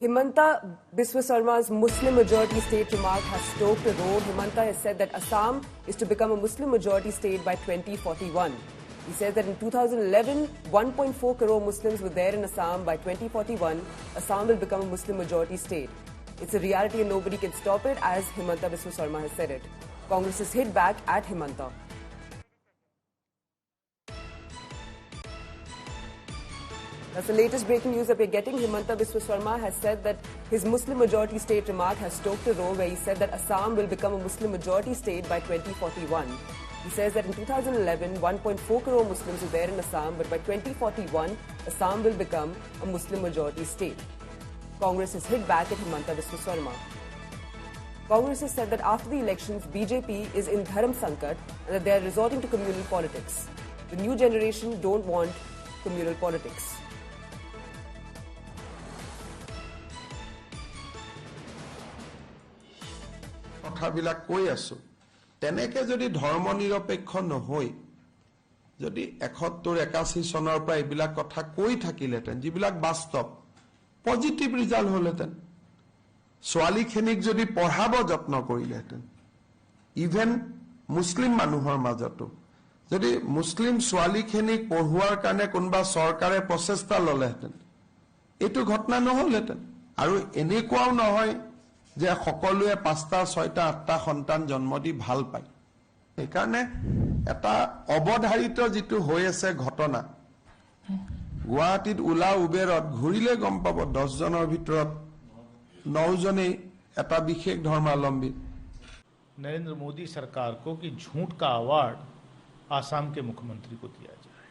Himanta Biswa Sarma's Muslim majority state remark has stoked a row. Himanta has said that Assam is to become a Muslim majority state by 2041. He says that in 2011, 1.4 crore Muslims were there in Assam. By 2041, Assam will become a Muslim majority state. It's a reality and nobody can stop it, as Himanta Biswa Sarma has said it. Congress has hit back at Himanta. That's the latest breaking news that we're getting. Himanta Biswa Sarma has said that his Muslim majority state remark has stoked a row where he said that Assam will become a Muslim majority state by 2041. He says that in 2011, 1.4 crore Muslims were there in Assam, but by 2041, Assam will become a Muslim majority state. Congress has hit back at Himanta Biswa Sarma. Congress has said that after the elections, BJP is in Dharam Sankat and that they are resorting to communal politics. The new generation don't want communal politics. কথাবিলাক কৈ আছো তেনেকে যদি ধৰ্ম নিৰপেক্ষ নহয় যদি 71 81 চনৰ পৰা এইবিলাক কথা কৈ থাকিলেতেন যিবিলাক বাস্তৱ পজিটিভ ৰিজাল্ট হলেতেন ছোৱালীখিনিক যদি পঢ়াব যত্ন কৰিলেতেন ইভেন মুছলিম মানুহৰ মাজতো যদি মুছলিম ছোৱালীখিনিক পঢ়ুৱাৰ কাৰণে কোনবা চৰকাৰে প্ৰচেষ্টা ললেতেন এটো ঘটনা নহলেতেন আৰু এনেকুৱাও নহয় যে সকলোৱে 5টা 6টা 8টা সন্তান জন্ম দি ভাল পায় একাৰণে এটা অবধাৰিত যেটো হৈ আছে ঘটনা গুৱাহাটীত উলা উবেৰত ঘুৰিলে গম পাব 10 জনৰ ভিতৰত 9 জনে এটা বিশেষ ধৰ্মাৱলম্বী नरेंद्र मोदी सरकार को कि झूठ का अवार्ड आसाम के मुख्यमंत्री को दिया जाए।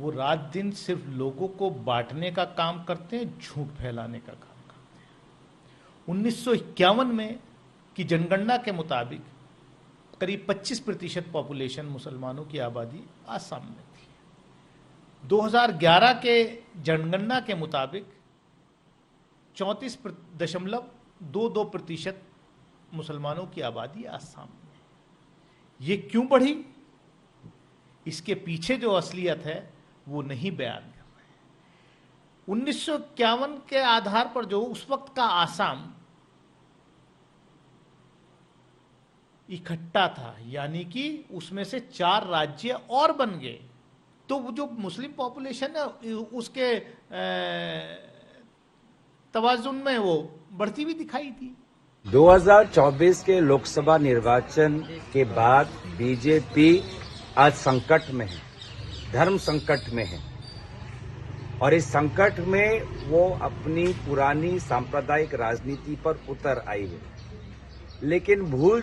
वो रात दिन सिर्फ लोगों को बांटने का काम करते हैं, झूठ फैलाने का काम करते हैं। 1951 में की जनगणना के मुताबिक करीब 25% पॉपुलेशन मुसलमानों की आबादी आसाम में थी। 2011 के जनगणना के मुताबिक 34.22% मुसलमानों की आबादी आसाम में। ये क्यों बढ़ी, इसके पीछे जो असलियत है वो नहीं बयान कर रहे हैं। 1951 के आधार पर जो उस वक्त का आसाम इकट्ठा था, यानी कि उसमें से 4 राज्य और बन गए, तो जो मुस्लिम पॉपुलेशन है उसके तवाजुन में वो बढ़ती हुई दिखाई दी। 2024 के लोकसभा निर्वाचन के बाद बीजेपी आज संकट में है, धर्म संकट में है और इस संकट में वो अपनी पुरानी सांप्रदायिक राजनीति पर उतर आई है, लेकिन भूल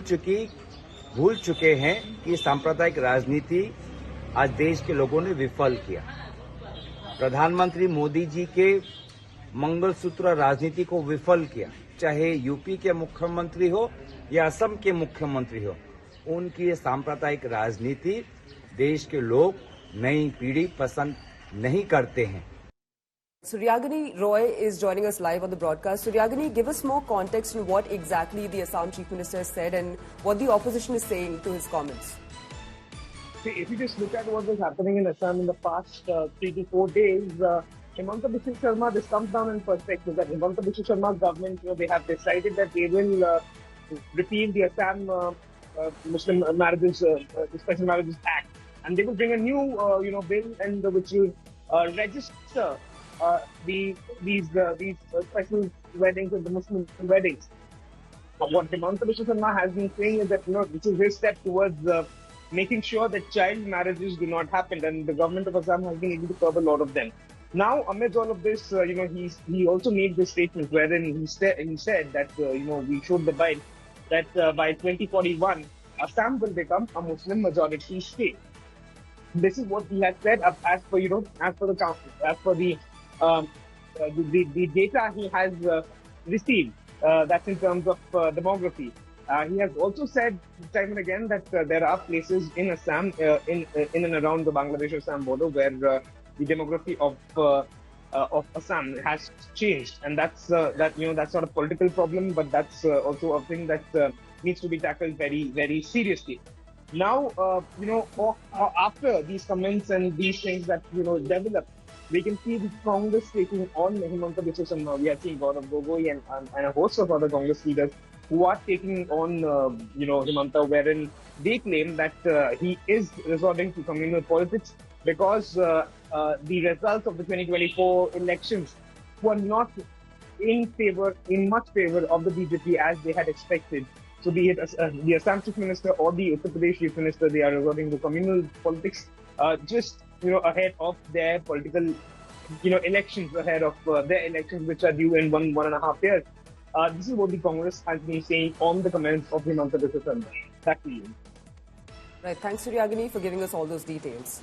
चुके हैं कि सांप्रदायिक राजनीति आज देश के लोगों ने विफल किया। प्रधानमंत्री मोदी जी के मंगलसूत्र राजनीति को विफल किया, चाहे यूपी के मुख्यमंत्री हो या असम के मुख्यमंत्री हो, उनकी ये सांप्रदायिक राजनीति देश के लोग नई पीढ़ी पसंद नहीं करते हैं। Suryagini Roy is joining us live on the broadcast. Suryagini, give us more context on what exactly the Assam Chief Minister said and what the opposition is saying to his comments. See, if you just look at what was happening in Assam in the past 3 to 4 days, Himanta Biswa Sarma, this comes down in perspective that Himanta Biswa Sarma's government, they have decided that they will repeal the Assam Muslim marriages, the Special Marriages Act, and they will bring a new, bill and which will register these special weddings and the Muslim weddings. What Himanta Biswa Sarma has been saying is that this is his step towards making sure that child marriages do not happen, and the government of Assam has been able to curb a lot of them. Now, amidst all of this, he also made this statement wherein he said that we should abide that by 2041 Assam will become a Muslim majority state. This is what he has said as per the data he has received. That's in terms of demography. He has also said time and again that there are places in Assam, in and around the Bangladesh-Assam border, where the demography of Assam has changed, and that's not a political problem, but that's also a thing that needs to be tackled very, very seriously. Now, after these comments and these things that develop, we can see the Congress taking on Himanta Biswa Sarma. We are seeing Gaurav Gogoi and a host of other Congress leaders who are taking on, Himanta, wherein they claim that he is resorting to communal politics because the results of the 2024 elections were not in much favor of the BJP as they had expected. So be it the Assam Chief Minister or the Uttar Pradesh Chief Minister, they are resorting to communal politics just ahead of their political elections, ahead of their elections which are due in 1.5 years. This is what the Congress has been saying on the comments of Himanta Biswa Sarma. Back to you. Right. Thanks, Suryagini, for giving us all those details.